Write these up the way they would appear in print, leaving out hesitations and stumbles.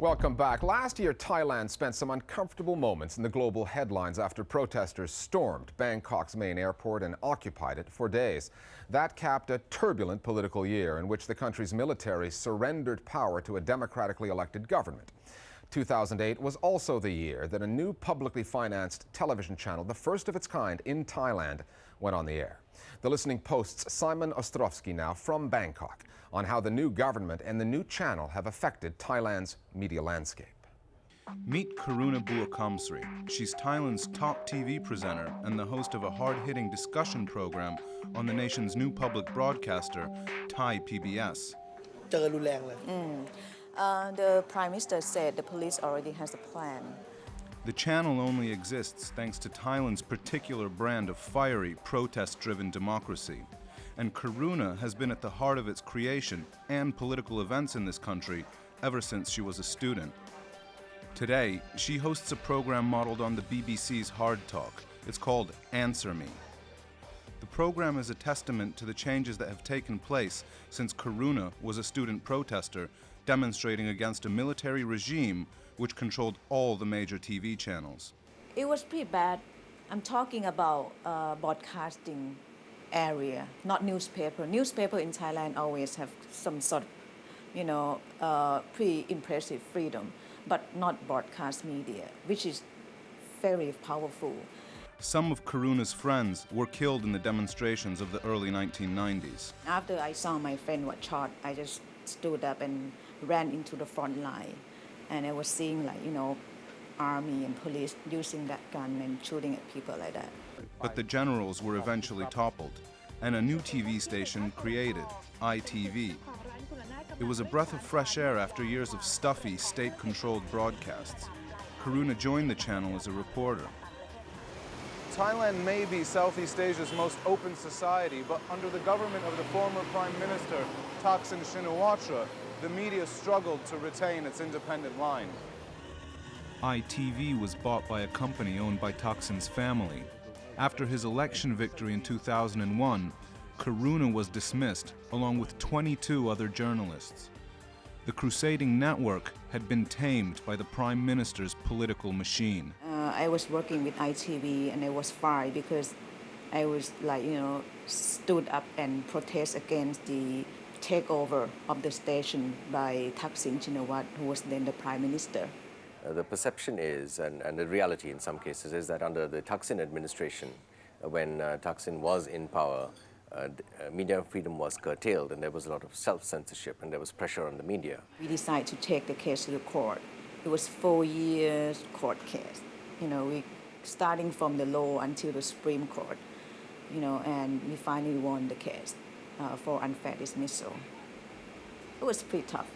Welcome back. Last year, Thailand spent some uncomfortable moments in the global headlines after protesters stormed Bangkok's main airport and occupied it for days. That capped a turbulent political year in which the country's military surrendered power to a democratically elected government. 2008 was also the year that a new publicly financed television channel, the first of its kind in Thailand, went on the air. The Listening Post's Simon Ostrovsky now from Bangkok on how the new government and the new channel have affected Thailand's media landscape. Meet Karuna Buaamri. She's Thailand's top TV presenter and the host of a hard-hitting discussion program on the nation's new public broadcaster, Thai PBS. The Prime Minister said the police already has a plan. The channel only exists thanks to Thailand's particular brand of fiery, protest-driven democracy. And Karuna has been at the heart of its creation and political events in this country ever since she was a student. Today, she hosts a program modeled on the BBC's Hard Talk. It's called Answer Me. The program is a testament to the changes that have taken place since Karuna was a student protester demonstrating against a military regime which controlled all the major TV channels. It was pretty bad. I'm talking about broadcasting area, not newspaper. Newspaper in Thailand always have some sort of, pretty impressive freedom, but not broadcast media, which is very powerful. Some of Karuna's friends were killed in the demonstrations of the early 1990s. After I saw my friend was shot, I just stood up and ran into the front line. And I was seeing army and police using that gun and shooting at people like that. But the generals were eventually toppled, and a new TV station created, ITV. It was a breath of fresh air after years of stuffy, state-controlled broadcasts. Karuna joined the channel as a reporter. Thailand may be Southeast Asia's most open society, but under the government of the former Prime Minister, Thaksin Shinawatra, the media struggled to retain its independent line. ITV was bought by a company owned by Thaksin's family. After his election victory in 2001, Karuna was dismissed, along with 22 other journalists. The crusading network had been tamed by the Prime Minister's political machine. I was working with ITV and I was fired because I was stood up and protest against the takeover of the station by Thaksin Shinawatra, who was then the Prime Minister. The perception is, and the reality in some cases, is that under the Thaksin administration, when Thaksin was in power, media freedom was curtailed and there was a lot of self-censorship and there was pressure on the media. We decided to take the case to the court. It was 4 years court case. We starting from the law until the Supreme Court, and we finally won the case for unfair dismissal. It was pretty tough.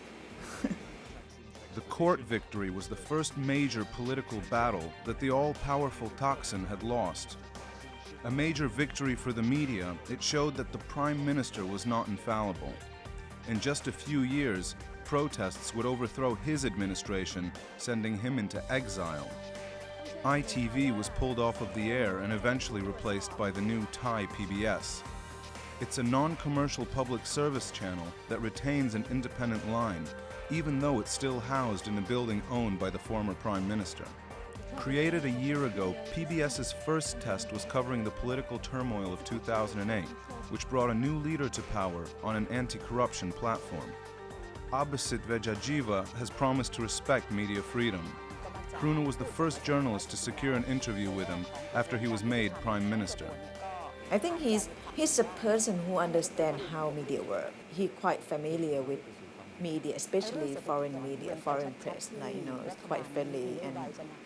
The court victory was the first major political battle that the all-powerful Thaksin had lost. A major victory for the media, it showed that the Prime Minister was not infallible. In just a few years, protests would overthrow his administration, sending him into exile. ITV was pulled off of the air and eventually replaced by the new Thai PBS. It's a non-commercial public service channel that retains an independent line, even though it's still housed in a building owned by the former Prime Minister. Created a year ago, PBS's first test was covering the political turmoil of 2008, which brought a new leader to power on an anti-corruption platform. Abhisit Vejajiva has promised to respect media freedom. Karuna was the first journalist to secure an interview with him after he was made Prime Minister. I think he's a person who understands how media work. He's quite familiar with media, especially foreign media, foreign press, it's quite friendly, and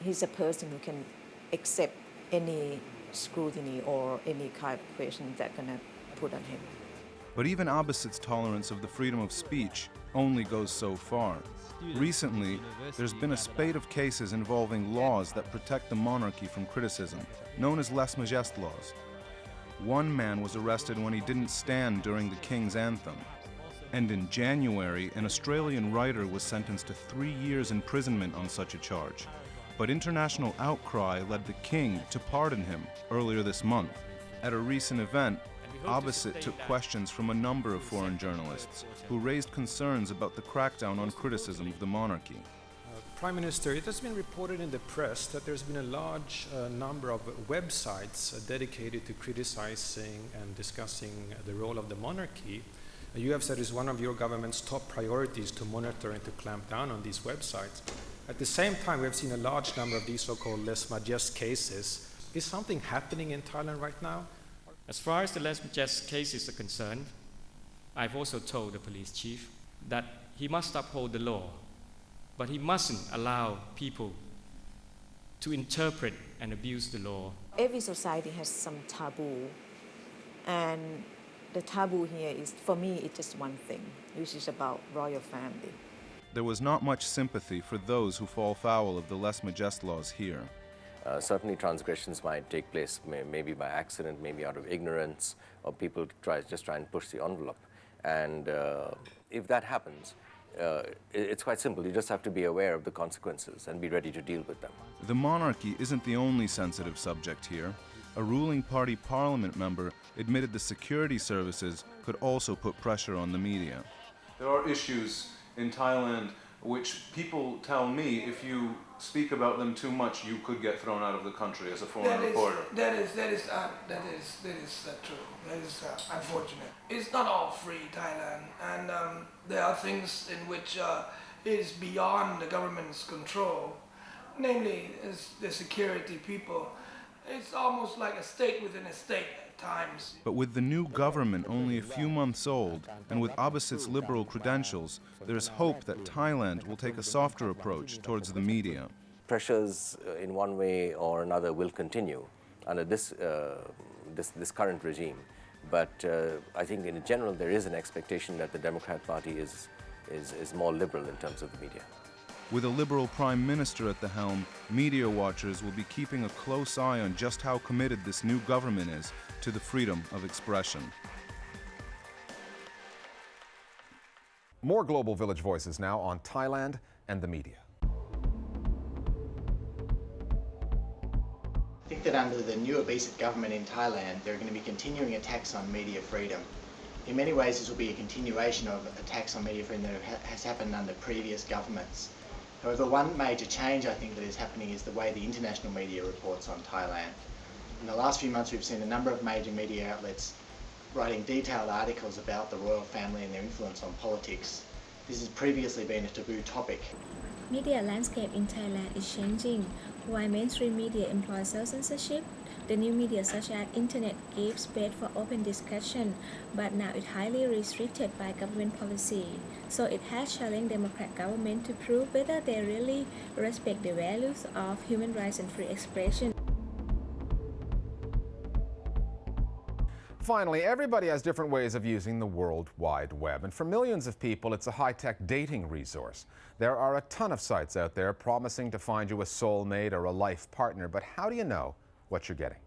he's a person who can accept any scrutiny or any kind of question that's gonna put on him. But even Abhisit's tolerance of the freedom of speech only goes so far. Recently, there's been a spate of cases involving laws that protect the monarchy from criticism, known as lèse majesté laws. One man was arrested when he didn't stand during the King's anthem. And in January, an Australian writer was sentenced to 3 years imprisonment on such a charge. But international outcry led the King to pardon him earlier this month. At a recent event, Abhisit took questions from a number of foreign journalists who raised concerns about the crackdown on criticism of the monarchy. Prime Minister, it has been reported in the press that there's been a large number of websites dedicated to criticizing and discussing the role of the monarchy. You have said it's one of your government's top priorities to monitor and to clamp down on these websites. At the same time, we have seen a large number of these so-called lèse majestés cases. Is something happening in Thailand right now? As far as the lèse majestés cases are concerned, I've also told the police chief that he must uphold the law, but he mustn't allow people to interpret and abuse the law. Every society has some taboo, and the taboo here is, for me, it's just one thing, which is about royal family. There was not much sympathy for those who fall foul of the lèse majestés laws here. Certainly transgressions might take place maybe by accident, maybe out of ignorance, or people just try and push the envelope. And if that happens, it's quite simple. You just have to be aware of the consequences and be ready to deal with them. The monarchy isn't the only sensitive subject here. A ruling party parliament member admitted the security services could also put pressure on the media. There are issues in Thailand which people tell me if you speak about them too much, you could get thrown out of the country as a foreign reporter. That is true. That is unfortunate. It's not all free, Thailand, and there are things in which it is beyond the government's control. Namely, the security people. It's almost like a state within a state at times. But with the new government only a few months old, and with Abhisit's liberal credentials, there is hope that Thailand will take a softer approach towards the media. Pressures in one way or another will continue under this current regime. But I think in general there is an expectation that the Democrat Party is more liberal in terms of the media. With a liberal prime minister at the helm, media watchers will be keeping a close eye on just how committed this new government is to the freedom of expression. More Global Village Voices now on Thailand and the media. I think that under the new Abhisit government in Thailand, there are going to be continuing attacks on media freedom. In many ways, this will be a continuation of attacks on media freedom that has happened under previous governments. However, one major change I think that is happening is the way the international media reports on Thailand. In the last few months, we've seen a number of major media outlets writing detailed articles about the royal family and their influence on politics. This has previously been a taboo topic. Media landscape in Thailand is changing. While mainstream media employ self-censorship, the new media such as internet gives space for open discussion, but now it's highly restricted by government policy. So it has challenged Democrat government to prove whether they really respect the values of human rights and free expression. Finally, everybody has different ways of using the World Wide Web, and for millions of people, it's a high-tech dating resource. There are a ton of sites out there promising to find you a soulmate or a life partner, but how do you know what you're getting?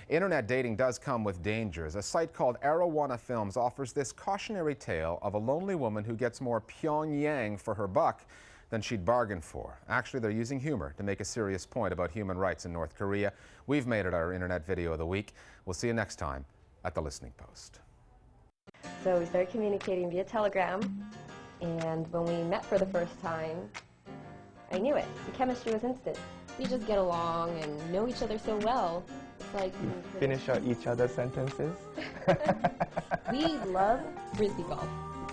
Internet dating does come with dangers. A site called Arowana Films offers this cautionary tale of a lonely woman who gets more Pyongyang for her buck than she'd bargained for. Actually, they're using humor to make a serious point about human rights in North Korea. We've made it our Internet Video of the Week. We'll see you next time at The Listening Post. So we started communicating via Telegram, and when we met for the first time, I knew it. The chemistry was instant. We just get along and know each other so well. It's like finish each other's sentences. We love frisbee golf.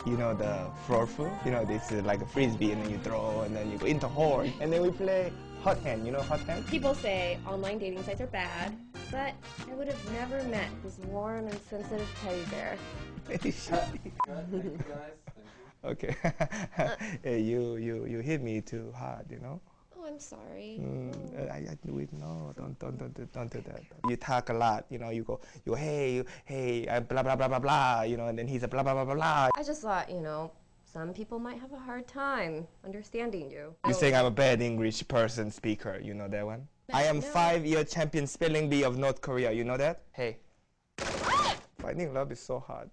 You know the florful? You know, this is like a frisbee and then you throw and then you go into horn. And then we play hot hand. You know hot hand? People say online dating sites are bad, but I would have never met this warm and sensitive teddy bear. Okay. Hey, you hit me too hard, you know? Oh, I'm sorry. I do it. No, don't do that. You talk a lot, you know. You go, hey, blah blah blah blah blah, you know, and then he's a blah blah blah blah blah. I just thought, you know, some people might have a hard time understanding you. You're saying I'm a bad English person speaker. You know that one? I am 5-year champion spelling bee of North Korea. You know that? Hey. Finding love is so hard.